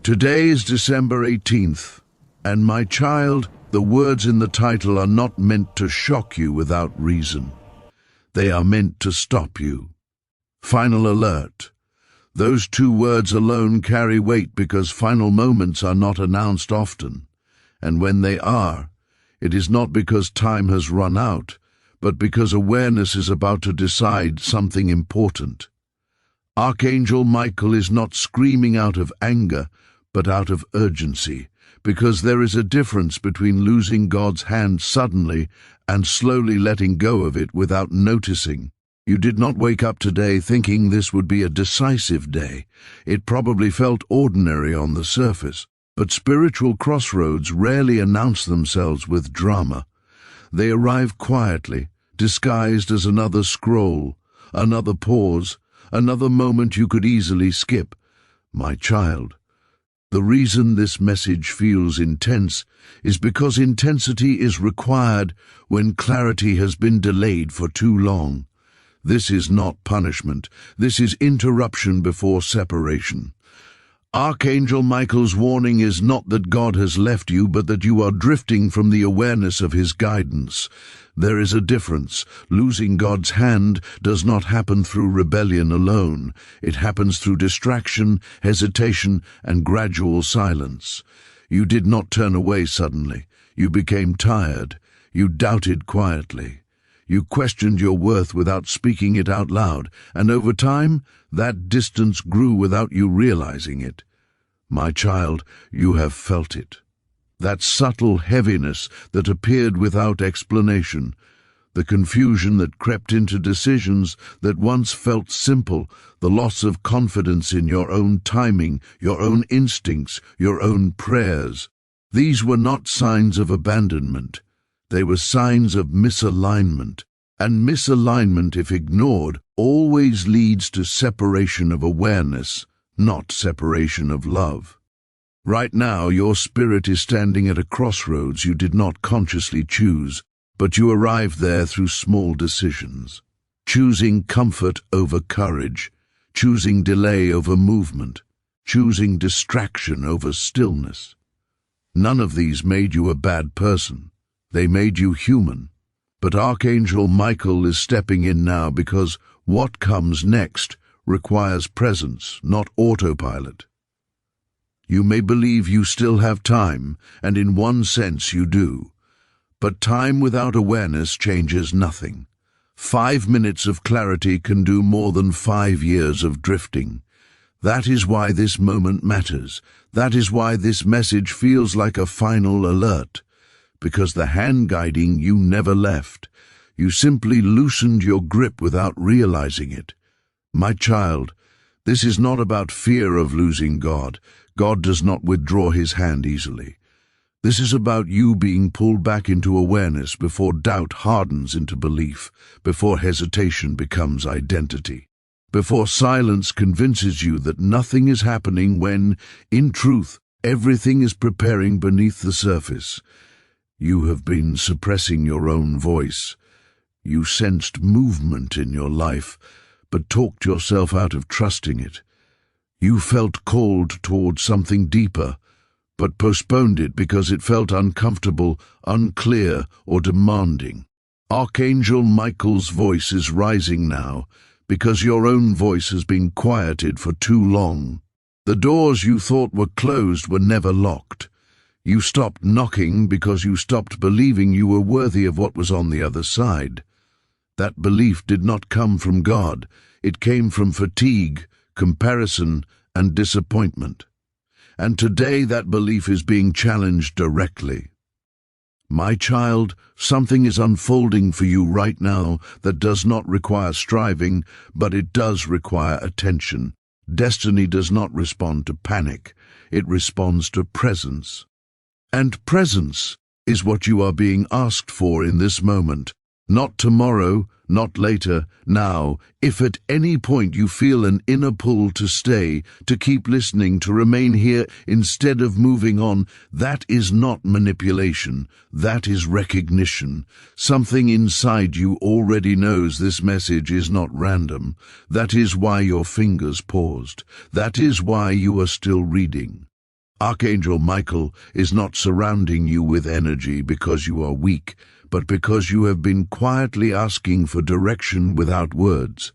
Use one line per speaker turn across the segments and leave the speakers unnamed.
Today is December 18th, and my child, the words in the title are not meant to shock you without reason. They are meant to stop you. Final alert. Those two words alone carry weight because final moments are not announced often, and when they are, it is not because time has run out, but because awareness is about to decide something important. Archangel Michael is not screaming out of anger, but out of urgency, because there is a difference between losing God's hand suddenly and slowly letting go of it without noticing. You did not wake up today thinking this would be a decisive day. It probably felt ordinary on the surface, but spiritual crossroads rarely announce themselves with drama. They arrive quietly, disguised as another scroll, another pause, another moment you could easily skip. My child, the reason this message feels intense is because intensity is required when clarity has been delayed for too long. This is not punishment. This is interruption before separation. Archangel Michael's warning is not that God has left you, but that you are drifting from the awareness of his guidance. There is a difference. Losing God's hand does not happen through rebellion alone. It happens through distraction, hesitation, and gradual silence. You did not turn away suddenly. You became tired. You doubted quietly. You questioned your worth without speaking it out loud, and over time, that distance grew without you realizing it. My child, you have felt it. That subtle heaviness that appeared without explanation, the confusion that crept into decisions that once felt simple, the loss of confidence in your own timing, your own instincts, your own prayers. These were not signs of abandonment. They were signs of misalignment, and misalignment, if ignored, always leads to separation of awareness, not separation of love. Right now, your spirit is standing at a crossroads you did not consciously choose, but you arrived there through small decisions. Choosing comfort over courage, choosing delay over movement, choosing distraction over stillness. None of these made you a bad person. They made you human. But Archangel Michael is stepping in now because what comes next requires presence, not autopilot. You may believe you still have time, and in one sense you do. But time without awareness changes nothing. 5 minutes of clarity can do more than 5 years of drifting. That is why this moment matters. That is why this message feels like a final alert. Because the hand guiding you never left. You simply loosened your grip without realizing it. My child, this is not about fear of losing God. God does not withdraw his hand easily. This is about you being pulled back into awareness before doubt hardens into belief, before hesitation becomes identity, before silence convinces you that nothing is happening when, in truth, everything is preparing beneath the surface. You have been suppressing your own voice. You sensed movement in your life, but talked yourself out of trusting it. You felt called towards something deeper, but postponed it because it felt uncomfortable, unclear, or demanding. Archangel Michael's voice is rising now, because your own voice has been quieted for too long. The doors you thought were closed were never locked. You stopped knocking because you stopped believing you were worthy of what was on the other side. That belief did not come from God. It came from fatigue, comparison, and disappointment. And today that belief is being challenged directly. My child, something is unfolding for you right now that does not require striving, but it does require attention. Destiny does not respond to panic. It responds to presence. And presence is what you are being asked for in this moment. Not tomorrow, not later, now. If at any point you feel an inner pull to stay, to keep listening, to remain here instead of moving on, that is not manipulation. That is recognition. Something inside you already knows this message is not random. That is why your fingers paused. That is why you are still reading. Archangel Michael is not surrounding you with energy because you are weak, but because you have been quietly asking for direction without words.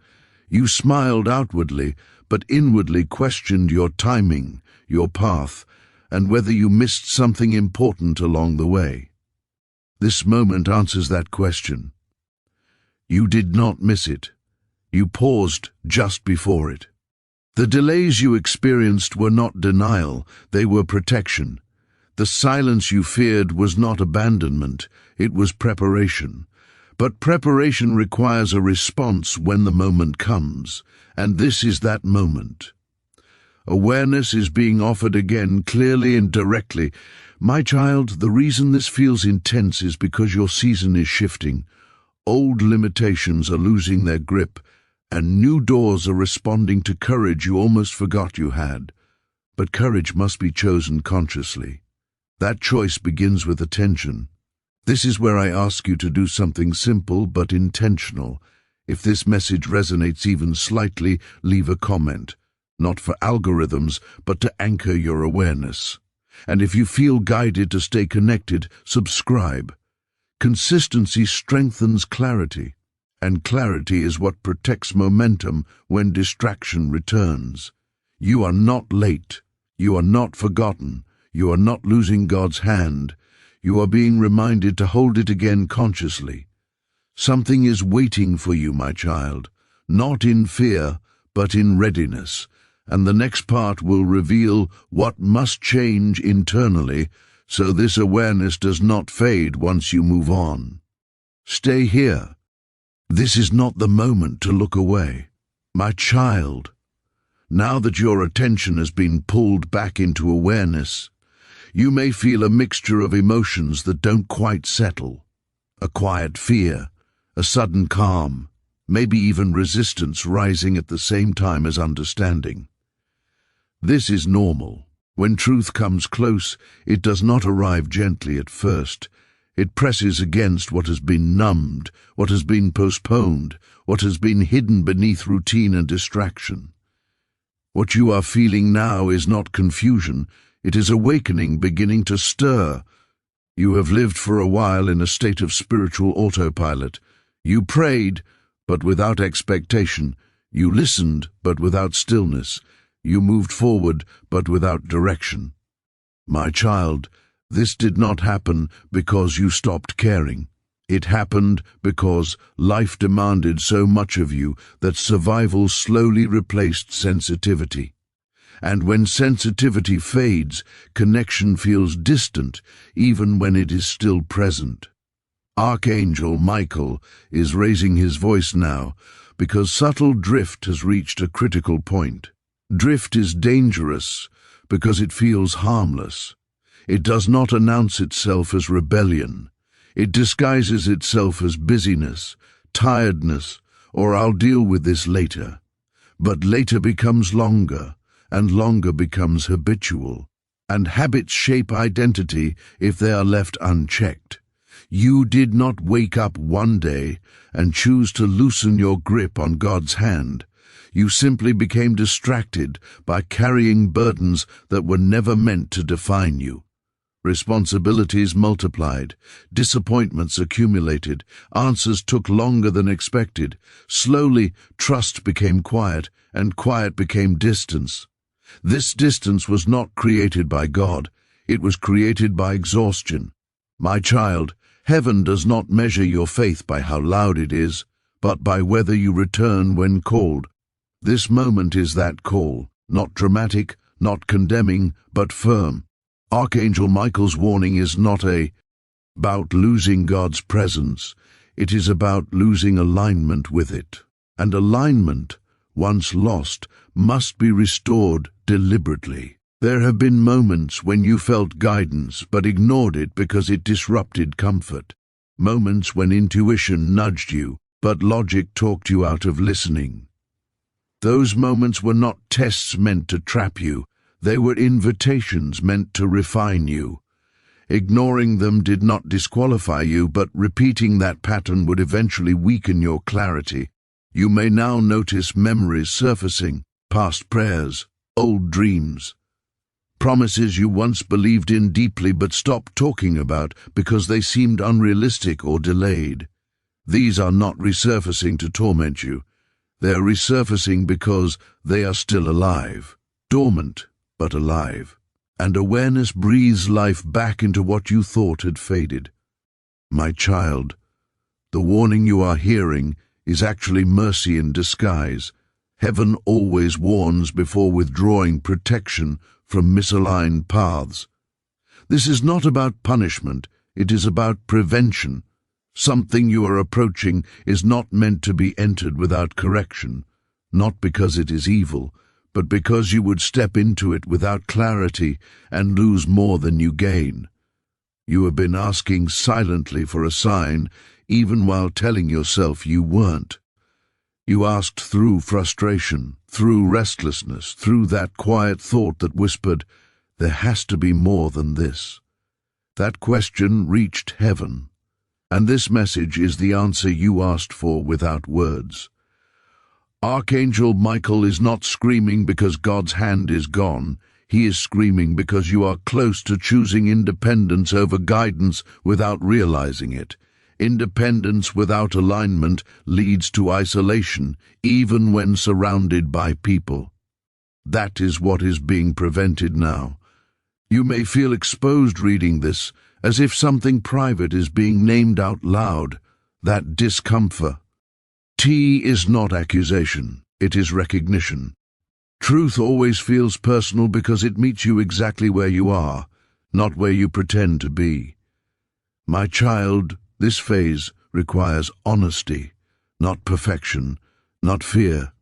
You smiled outwardly, but inwardly questioned your timing, your path, and whether you missed something important along the way. This moment answers that question. You did not miss it. You paused just before it. The delays you experienced were not denial, they were protection. The silence you feared was not abandonment, it was preparation. But preparation requires a response when the moment comes, and this is that moment. Awareness is being offered again, clearly and directly. My child, the reason this feels intense is because your season is shifting. Old limitations are losing their grip, and new doors are responding to courage you almost forgot you had. But courage must be chosen consciously. That choice begins with attention. This is where I ask you to do something simple but intentional. If this message resonates even slightly, leave a comment. Not for algorithms, but to anchor your awareness. And if you feel guided to stay connected, subscribe. Consistency strengthens clarity, and clarity is what protects momentum when distraction returns. You are not late. You are not forgotten. You are not losing God's hand. You are being reminded to hold it again consciously. Something is waiting for you, my child, not in fear, but in readiness. And the next part will reveal what must change internally so this awareness does not fade once you move on. Stay here. This is not the moment to look away. My child, now that your attention has been pulled back into awareness, you may feel a mixture of emotions that don't quite settle. A quiet fear, a sudden calm, maybe even resistance rising at the same time as understanding. This is normal. When truth comes close, it does not arrive gently at first. It presses against what has been numbed, what has been postponed, what has been hidden beneath routine and distraction. What you are feeling now is not confusion. It is awakening beginning to stir. You have lived for a while in a state of spiritual autopilot. You prayed, but without expectation. You listened, but without stillness. You moved forward, but without direction. My child, this did not happen because you stopped caring. It happened because life demanded so much of you that survival slowly replaced sensitivity. And when sensitivity fades, connection feels distant, even when it is still present. Archangel Michael is raising his voice now because subtle drift has reached a critical point. Drift is dangerous because it feels harmless. It does not announce itself as rebellion. It disguises itself as busyness, tiredness, or I'll deal with this later. But later becomes longer, and longer becomes habitual, and habits shape identity if they are left unchecked. You did not wake up one day and choose to loosen your grip on God's hand. You simply became distracted by carrying burdens that were never meant to define you. Responsibilities multiplied, disappointments accumulated, answers took longer than expected. Slowly, trust became quiet, and quiet became distance. This distance was not created by God, it was created by exhaustion. My child, heaven does not measure your faith by how loud it is, but by whether you return when called. This moment is that call, not dramatic, not condemning, but firm. Archangel Michael's warning is not about losing God's presence. It is about losing alignment with it. And alignment, once lost, must be restored deliberately. There have been moments when you felt guidance but ignored it because it disrupted comfort. Moments when intuition nudged you, but logic talked you out of listening. Those moments were not tests meant to trap you. They were invitations meant to refine you. Ignoring them did not disqualify you, but repeating that pattern would eventually weaken your clarity. You may now notice memories surfacing, past prayers, old dreams. Promises you once believed in deeply but stopped talking about because they seemed unrealistic or delayed. These are not resurfacing to torment you. They are resurfacing because they are still alive, dormant but alive. And awareness breathes life back into what you thought had faded. My child, the warning you are hearing is actually mercy in disguise. Heaven always warns before withdrawing protection from misaligned paths. This is not about punishment, it is about prevention. Something you are approaching is not meant to be entered without correction, not because it is evil, but because you would step into it without clarity and lose more than you gain. You have been asking silently for a sign, even while telling yourself you weren't. You asked through frustration, through restlessness, through that quiet thought that whispered, "There has to be more than this." That question reached heaven, and this message is the answer you asked for without words. Archangel Michael is not screaming because God's hand is gone. He is screaming because you are close to choosing independence over guidance without realizing it. Independence without alignment leads to isolation, even when surrounded by people. That is what is being prevented now. You may feel exposed reading this, as if something private is being named out loud. That discomfort. T is not accusation, it is recognition. Truth always feels personal because it meets you exactly where you are, not where you pretend to be. My child, this phase requires honesty, not perfection, not fear,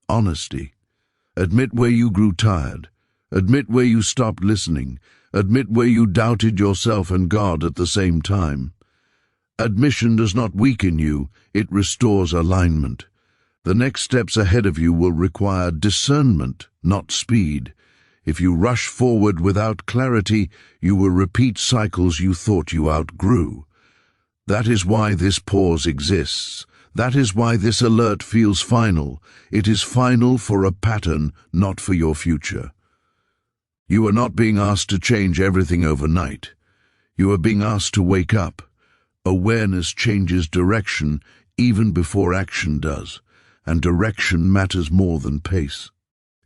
honesty. Admit where you grew tired. Admit where you stopped listening. Admit where you doubted yourself and God at the same time. Admission does not weaken you, it restores alignment. The next steps ahead of you will require discernment, not speed. If you rush forward without clarity, you will repeat cycles you thought you outgrew. That is why this pause exists. That is why this alert feels final. It is final for a pattern, not for your future. You are not being asked to change everything overnight. You are being asked to wake up. Awareness changes direction even before action does, and direction matters more than pace.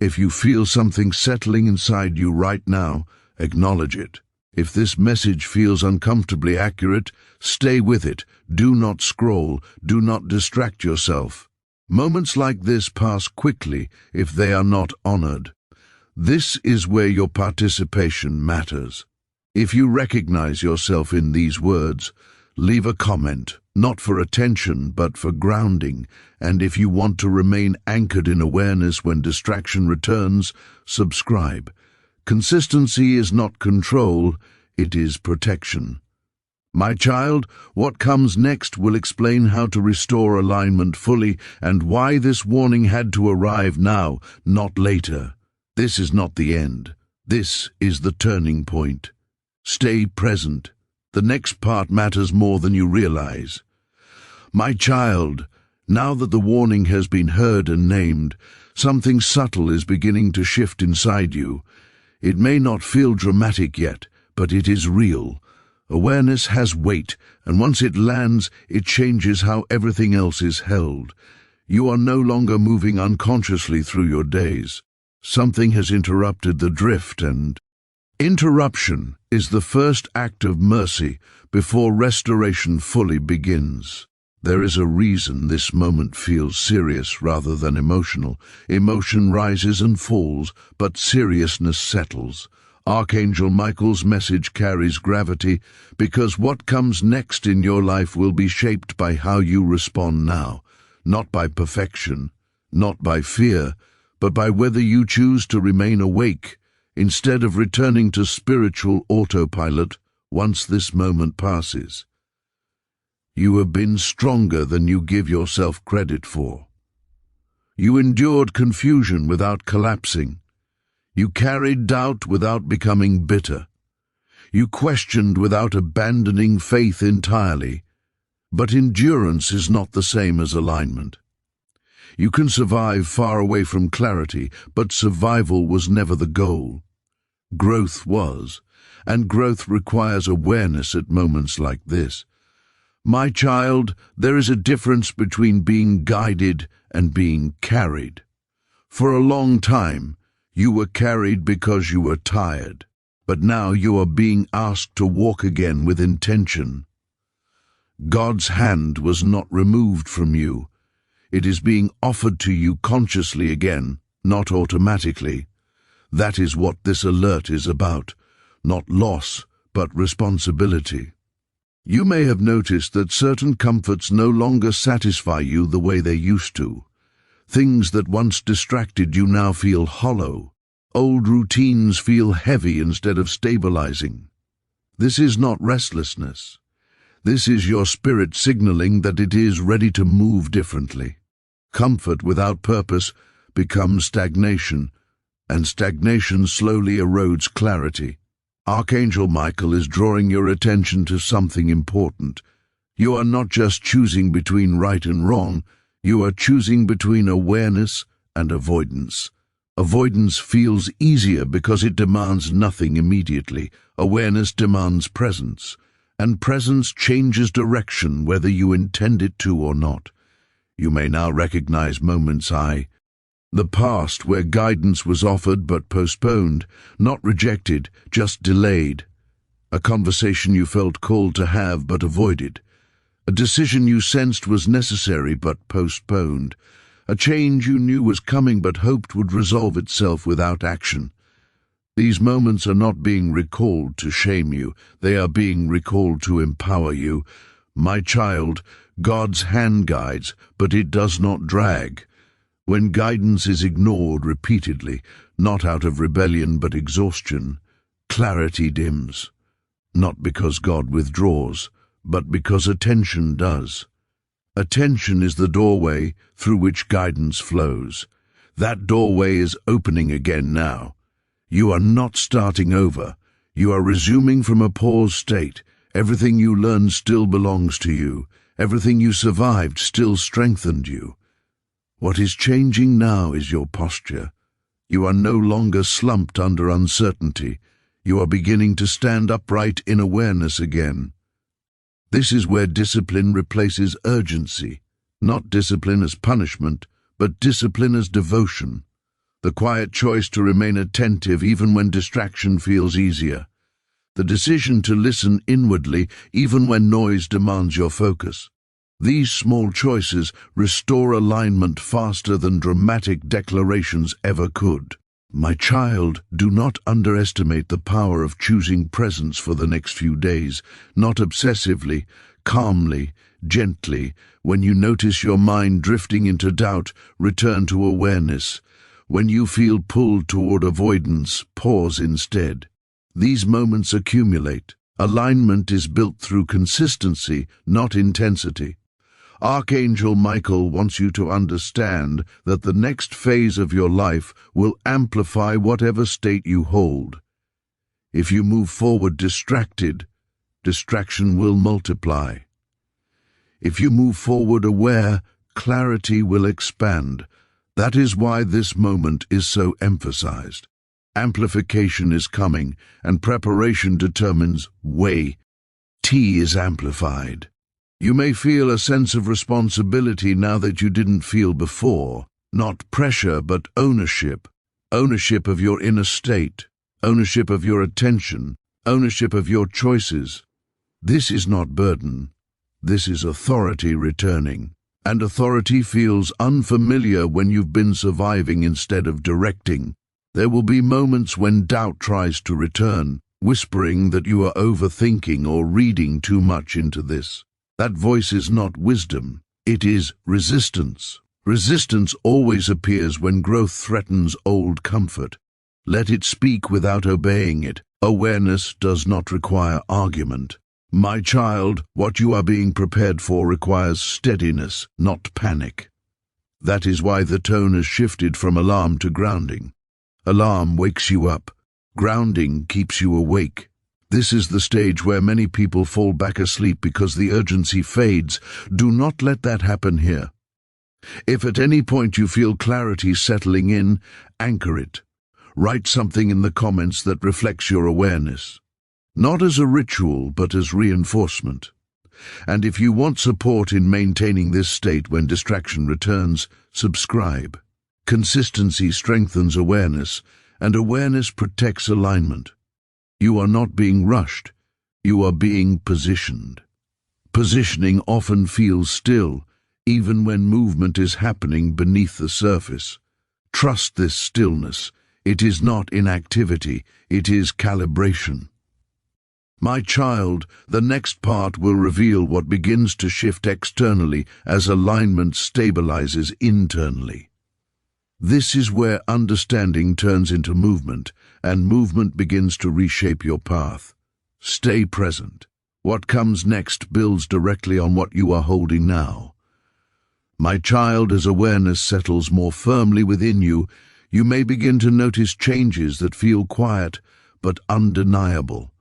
If you feel something settling inside you right now, acknowledge it. If this message feels uncomfortably accurate, stay with it. Do not scroll. Do not distract yourself. Moments like this pass quickly if they are not honored. This is where your participation matters. If you recognize yourself in these words, leave a comment, not for attention but for grounding, and if you want to remain anchored in awareness when distraction returns, subscribe. Consistency is not control, it is protection. My child, what comes next will explain how to restore alignment fully and why this warning had to arrive now, not later. This is not the end. This is the turning point. Stay present. The next part matters more than you realize. My child, now that the warning has been heard and named, something subtle is beginning to shift inside you. It may not feel dramatic yet, but it is real. Awareness has weight, and once it lands, it changes how everything else is held. You are no longer moving unconsciously through your days. Something has interrupted the drift, and interruption is the first act of mercy before restoration fully begins. There is a reason this moment feels serious rather than emotional. Emotion rises and falls, but seriousness settles. Archangel Michael's message carries gravity because what comes next in your life will be shaped by how you respond now, not by perfection, not by fear, but by whether you choose to remain awake instead of returning to spiritual autopilot once this moment passes. You have been stronger than you give yourself credit for. You endured confusion without collapsing. You carried doubt without becoming bitter. You questioned without abandoning faith entirely. But endurance is not the same as alignment. You can survive far away from clarity, but survival was never the goal. Growth was, and growth requires awareness at moments like this. My child, there is a difference between being guided and being carried. For a long time, you were carried because you were tired, but now you are being asked to walk again with intention. God's hand was not removed from you. It is being offered to you consciously again, not automatically. That is what this alert is about, not loss, but responsibility. You may have noticed that certain comforts no longer satisfy you the way they used to. Things that once distracted you now feel hollow. Old routines feel heavy instead of stabilizing. This is not restlessness. This is your spirit signaling that it is ready to move differently. Comfort without purpose becomes stagnation, and stagnation slowly erodes clarity. Archangel Michael is drawing your attention to something important. You are not just choosing between right and wrong, you are choosing between awareness and avoidance. Avoidance feels easier because it demands nothing immediately. Awareness demands presence, and presence changes direction whether you intend it to or not. You may now recognize moments the past where guidance was offered but postponed, not rejected, just delayed. A conversation you felt called to have but avoided. A decision you sensed was necessary but postponed. A change you knew was coming but hoped would resolve itself without action. These moments are not being recalled to shame you, they are being recalled to empower you. My child, God's hand guides, but it does not drag. When guidance is ignored repeatedly, not out of rebellion but exhaustion, clarity dims. Not because God withdraws, but because attention does. Attention is the doorway through which guidance flows. That doorway is opening again now. You are not starting over. You are resuming from a paused state. Everything you learned still belongs to you. Everything you survived still strengthened you. What is changing now is your posture. You are no longer slumped under uncertainty. You are beginning to stand upright in awareness again. This is where discipline replaces urgency. Not discipline as punishment, but discipline as devotion. The quiet choice to remain attentive even when distraction feels easier. The decision to listen inwardly even when noise demands your focus. These small choices restore alignment faster than dramatic declarations ever could. My child, do not underestimate the power of choosing presence for the next few days, not obsessively, calmly, gently. When you notice your mind drifting into doubt, return to awareness. When you feel pulled toward avoidance, pause instead. These moments accumulate. Alignment is built through consistency, not intensity. Archangel Michael wants you to understand that the next phase of your life will amplify whatever state you hold. If you move forward distracted, distraction will multiply. If you move forward aware, clarity will expand. That is why this moment is so emphasized. Amplification is coming, and preparation determines way. T is amplified. You may feel a sense of responsibility now that you didn't feel before. Not pressure, but ownership. Ownership of your inner state. Ownership of your attention. Ownership of your choices. This is not burden. This is authority returning. And authority feels unfamiliar when you've been surviving instead of directing. There will be moments when doubt tries to return, whispering that you are overthinking or reading too much into this. That voice is not wisdom, it is resistance. Resistance always appears when growth threatens old comfort. Let it speak without obeying it. Awareness does not require argument. My child, what you are being prepared for requires steadiness, not panic. That is why the tone has shifted from alarm to grounding. Alarm wakes you up. Grounding keeps you awake. This is the stage where many people fall back asleep because the urgency fades. Do not let that happen here. If at any point you feel clarity settling in, anchor it. write something in the comments that reflects your awareness. Not as a ritual, but as reinforcement. And if you want support in maintaining this state when distraction returns, subscribe. Consistency strengthens awareness, and awareness protects alignment. You are not being rushed, you are being positioned. Positioning often feels still, even when movement is happening beneath the surface. Trust this stillness. It is not inactivity, it is calibration. My child, the next part will reveal what begins to shift externally as alignment stabilizes internally. This is where understanding turns into movement, and movement begins to reshape your path. Stay present. What comes next builds directly on what you are holding now. My child, as awareness settles more firmly within you, you may begin to notice changes that feel quiet but undeniable.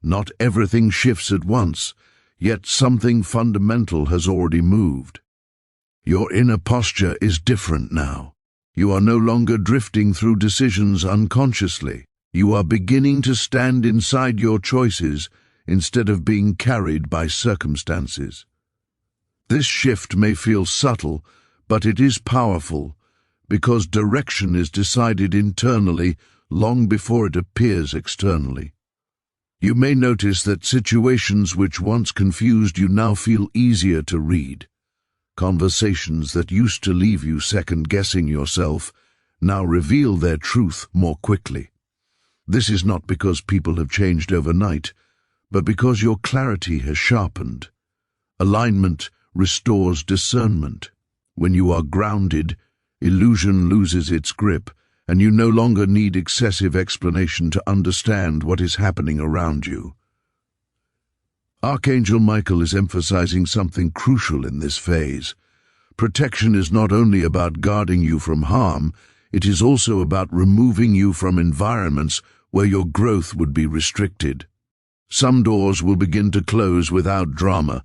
Not everything shifts at once, yet something fundamental has already moved. Your inner posture is different now. You are no longer drifting through decisions unconsciously. You are beginning to stand inside your choices instead of being carried by circumstances. This shift may feel subtle, but it is powerful, because direction is decided internally long before it appears externally. You may notice that situations which once confused you now feel easier to read. Conversations that used to leave you second-guessing yourself now reveal their truth more quickly. This is not because people have changed overnight, but because your clarity has sharpened. Alignment restores discernment. When you are grounded, illusion loses its grip, and you no longer need excessive explanation to understand what is happening around you. Archangel Michael is emphasizing something crucial in this phase. Protection is not only about guarding you from harm, it is also about removing you from environments where your growth would be restricted. Some doors will begin to close without drama.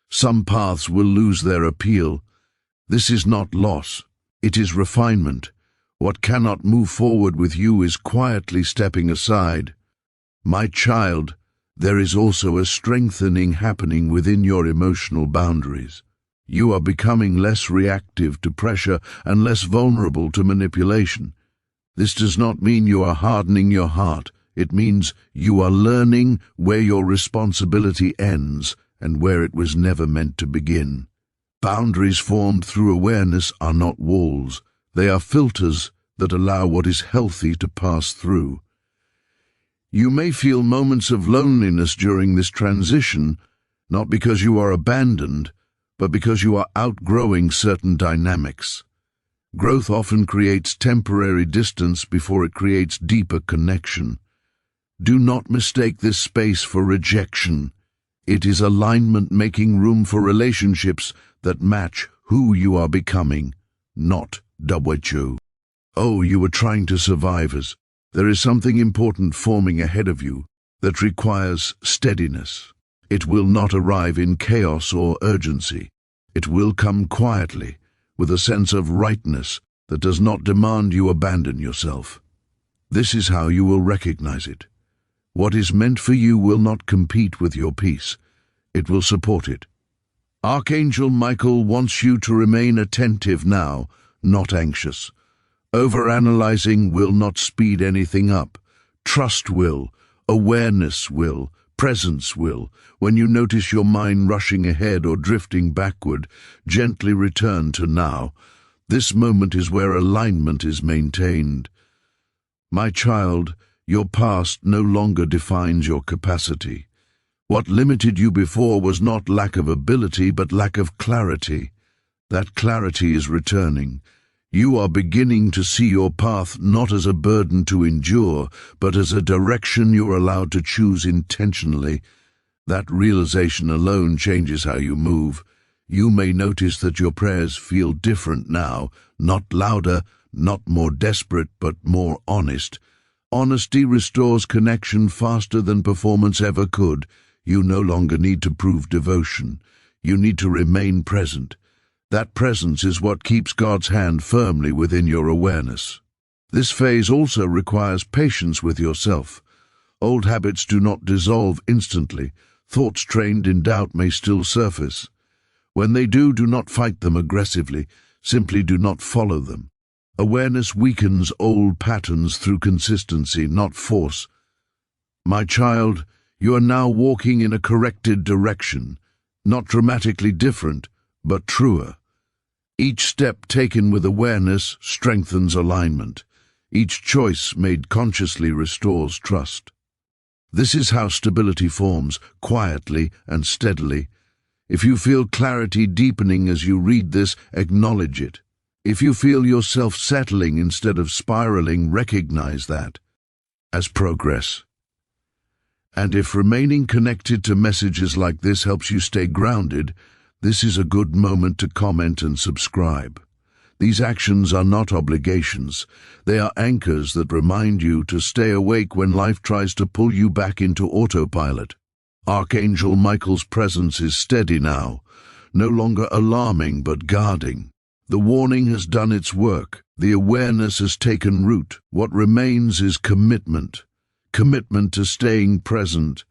Some paths will lose their appeal. This is not loss, it is refinement. What cannot move forward with you is quietly stepping aside. My child, there is also a strengthening happening within your emotional boundaries. You are becoming less reactive to pressure and less vulnerable to manipulation. This does not mean you are hardening your heart. It means you are learning where your responsibility ends and where it was never meant to begin. Boundaries formed through awareness are not walls. They are filters that allow what is healthy to pass through. You may feel moments of loneliness during this transition, not because you are abandoned, but because you are outgrowing certain dynamics. Growth often creates temporary distance before it creates deeper connection. Do not mistake this space for rejection. It is alignment making room for relationships that match who you are becoming, not Dawechu. Oh, you are trying to survive us. There is something important forming ahead of you that requires steadiness. It will not arrive in chaos or urgency. It will come quietly, with a sense of rightness that does not demand you abandon yourself. This is how you will recognize it. What is meant for you will not compete with your peace. It will support it. Archangel Michael wants you to remain attentive now, not anxious. Overanalyzing will not speed anything up. Trust will, awareness will, presence will. When you notice your mind rushing ahead or drifting backward, gently return to now. This moment is where alignment is maintained. My child, your past no longer defines your capacity. What limited you before was not lack of ability, but lack of clarity. That clarity is returning. You are beginning to see your path not as a burden to endure, but as a direction you are allowed to choose intentionally. That realization alone changes how you move. You may notice that your prayers feel different now, not louder, not more desperate, but more honest. Honesty restores connection faster than performance ever could. You no longer need to prove devotion. You need to remain present. That presence is what keeps God's hand firmly within your awareness. This phase also requires patience with yourself. Old habits do not dissolve instantly. Thoughts trained in doubt may still surface. When they do not fight them aggressively. Simply do not follow them. Awareness weakens old patterns through consistency, not force. My child, you are now walking in a corrected direction, not dramatically different, but truer. Each step taken with awareness strengthens alignment. Each choice made consciously restores trust. This is how stability forms, quietly and steadily. If you feel clarity deepening as you read this, acknowledge it. If you feel yourself settling instead of spiraling, recognize that as progress. And if remaining connected to messages like this helps you stay grounded, this is a good moment to comment and subscribe. These actions are not obligations. They are anchors that remind you to stay awake when life tries to pull you back into autopilot. Archangel Michael's presence is steady now, no longer alarming but guarding. The warning has done its work. The awareness has taken root. What remains is commitment. Commitment to staying present.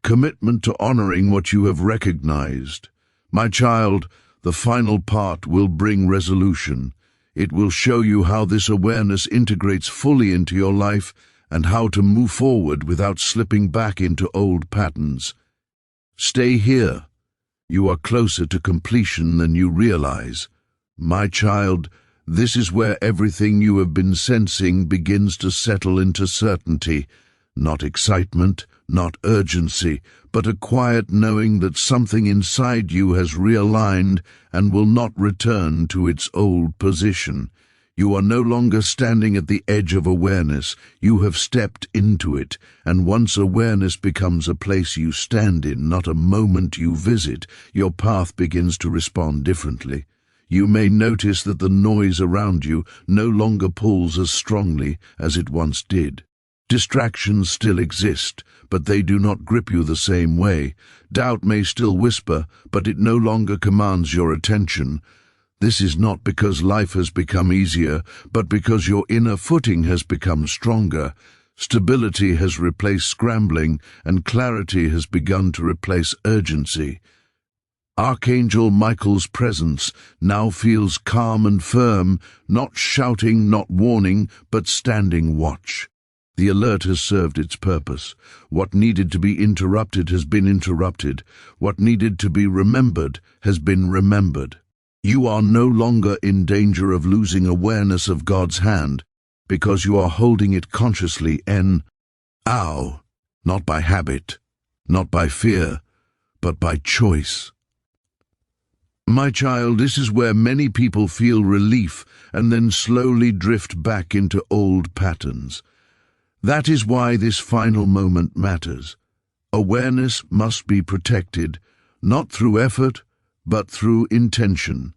Commitment to honoring what you have recognized. My child, the final part will bring resolution. It will show you how this awareness integrates fully into your life and how to move forward without slipping back into old patterns. Stay here. You are closer to completion than you realize. My child, this is where everything you have been sensing begins to settle into certainty. Not excitement, not urgency, but a quiet knowing that something inside you has realigned and will not return to its old position. You are no longer standing at the edge of awareness. You have stepped into it, and once awareness becomes a place you stand in, not a moment you visit, your path begins to respond differently. You may notice that the noise around you no longer pulls as strongly as it once did. Distractions still exist, but they do not grip you the same way. Doubt may still whisper, but it no longer commands your attention. This is not because life has become easier, but because your inner footing has become stronger. Stability has replaced scrambling, and clarity has begun to replace urgency. Archangel Michael's presence now feels calm and firm, not shouting, not warning, but standing watch. The alert has served its purpose. What needed to be interrupted has been interrupted. What needed to be remembered has been remembered. You are no longer in danger of losing awareness of God's hand, because you are holding it consciously now, not by habit, not by fear, but by choice. My child, this is where many people feel relief and then slowly drift back into old patterns. That is why this final moment matters. Awareness must be protected, not through effort, but through intention.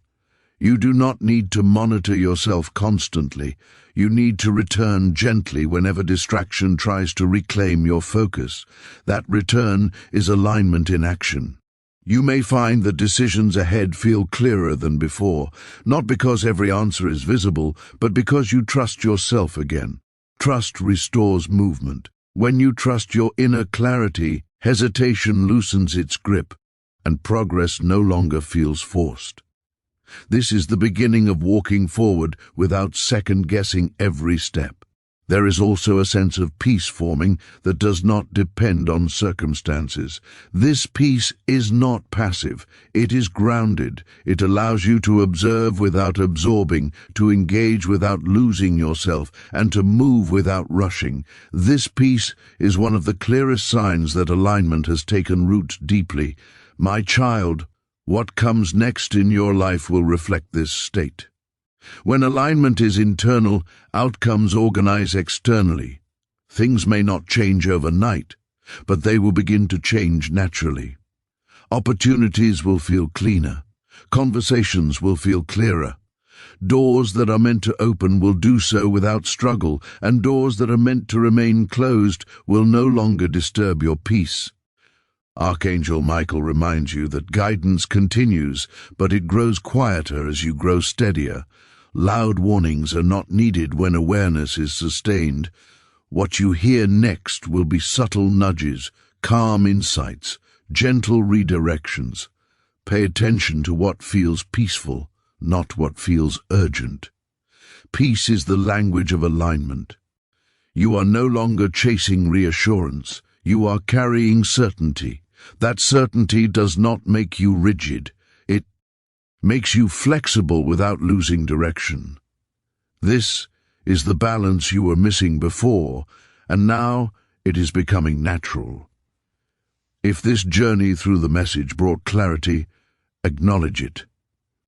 You do not need to monitor yourself constantly. You need to return gently whenever distraction tries to reclaim your focus. That return is alignment in action. You may find that decisions ahead feel clearer than before, not because every answer is visible, but because you trust yourself again. Trust restores movement. When you trust your inner clarity, hesitation loosens its grip, and progress no longer feels forced. This is the beginning of walking forward without second-guessing every step. There is also a sense of peace forming that does not depend on circumstances. This peace is not passive. It is grounded. It allows you to observe without absorbing, to engage without losing yourself, and to move without rushing. This peace is one of the clearest signs that alignment has taken root deeply. My child, what comes next in your life will reflect this state. When alignment is internal, outcomes organize externally. Things may not change overnight, but they will begin to change naturally. Opportunities will feel cleaner. Conversations will feel clearer. Doors that are meant to open will do so without struggle, and doors that are meant to remain closed will no longer disturb your peace. Archangel Michael reminds you that guidance continues, but it grows quieter as you grow steadier. Loud warnings are not needed when awareness is sustained. What you hear next will be subtle nudges, calm insights, gentle redirections. Pay attention to what feels peaceful, not what feels urgent. Peace is the language of alignment. You are no longer chasing reassurance. You are carrying certainty. That certainty does not make you rigid. It makes you flexible without losing direction. This is the balance you were missing before, and now it is becoming natural. If this journey through the message brought clarity, acknowledge it.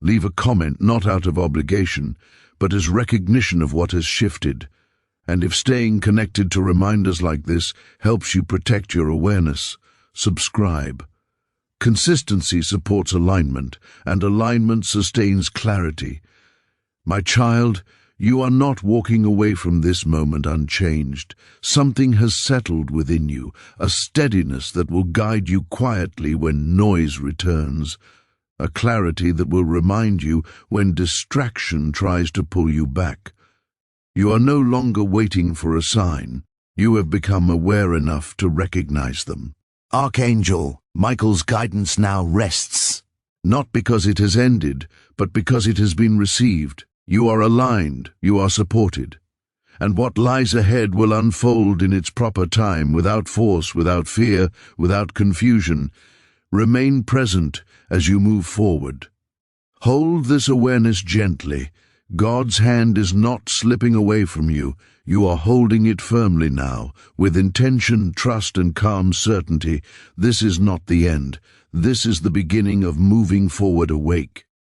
Leave a comment not out of obligation, but as recognition of what has shifted. And if staying connected to reminders like this helps you protect your awareness, subscribe. Consistency supports alignment, and alignment sustains clarity. My child, you are not walking away from this moment unchanged. Something has settled within you, a steadiness that will guide you quietly when noise returns, a clarity that will remind you when distraction tries to pull you back. You are no longer waiting for a sign. You have become aware enough to recognize them.
Archangel Michael's guidance now rests.
Not because it has ended, but because it has been received. You are aligned, you are supported. And what lies ahead will unfold in its proper time, without force, without fear, without confusion. Remain present as you move forward. Hold this awareness gently. God's hand is not slipping away from you. You are holding it firmly now, with intention, trust, and calm certainty. This is not the end. This is the beginning of moving forward awake.